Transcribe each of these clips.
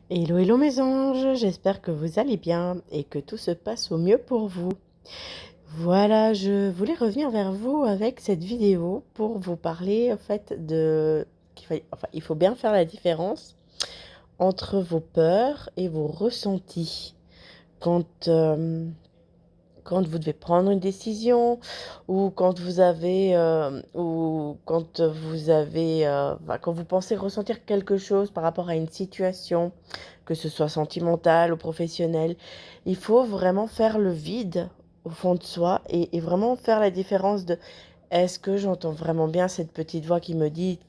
Hello, hello mes anges, j'espère que vous allez bien et que tout se passe au mieux pour vous. Voilà, je voulais revenir vers vous avec cette vidéo pour vous parler en fait il faut bien faire la différence entre vos peurs et vos ressentis. Quand, quand vous devez prendre une décision ou quand vous pensez ressentir quelque chose par rapport à une situation, que ce soit sentimentale ou professionnelle, il faut vraiment faire le vide au fond de soi et vraiment faire la différence de: est-ce que j'entends vraiment bien cette petite voix qui me dit: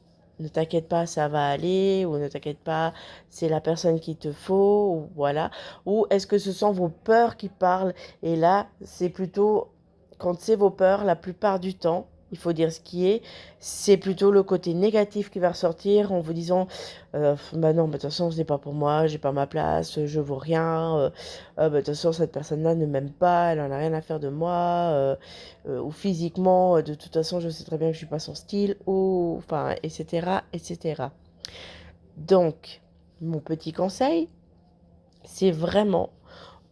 «Ne t'inquiète pas, ça va aller» ou «Ne t'inquiète pas, c'est la personne qu'il te faut» ou voilà. Ou est-ce que ce sont vos peurs qui parlent? Et là, c'est plutôt quand c'est vos peurs, la plupart du temps, il faut dire ce qui est, c'est plutôt le côté négatif qui va ressortir en vous disant: Bah non, bah, de toute façon, ce n'est pas pour moi, j'ai pas ma place, je vaux rien, bah, de toute façon, cette personne-là ne m'aime pas, elle en a rien à faire de moi, ou physiquement, de toute façon, je sais très bien que je suis pas son style» ou enfin et cetera et cetera. Donc mon petit conseil, c'est vraiment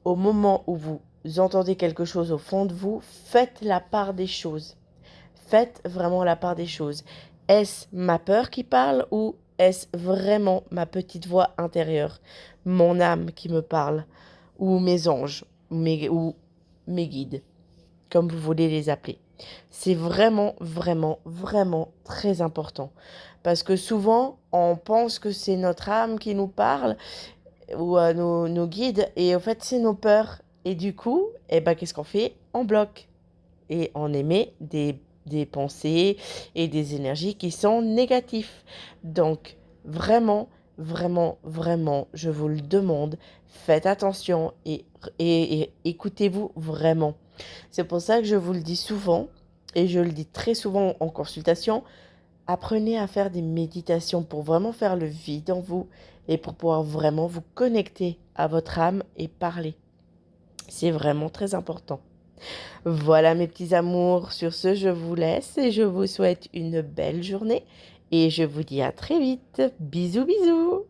au moment où vous entendez quelque chose au fond de vous, faites la part des choses. Faites vraiment la part des choses. Est-ce ma peur qui parle ou est-ce vraiment ma petite voix intérieure, mon âme qui me parle, ou mes anges, ou mes guides, comme vous voulez les appeler? C'est vraiment, vraiment, vraiment très important. Parce que souvent, on pense que c'est notre âme qui nous parle ou nos guides, et en fait, c'est nos peurs. Et du coup, eh ben, qu'est-ce qu'on fait? On bloque et on émet des pensées et des énergies qui sont négatives. Donc, vraiment, vraiment, vraiment, je vous le demande, faites attention et écoutez-vous vraiment. C'est pour ça que je vous le dis souvent, et je le dis très souvent en consultation: apprenez à faire des méditations pour vraiment faire le vide en vous et pour pouvoir vraiment vous connecter à votre âme et parler. C'est vraiment très important. Voilà mes petits amours, sur ce je vous laisse et je vous souhaite une belle journée et je vous dis à très vite. Bisous bisous.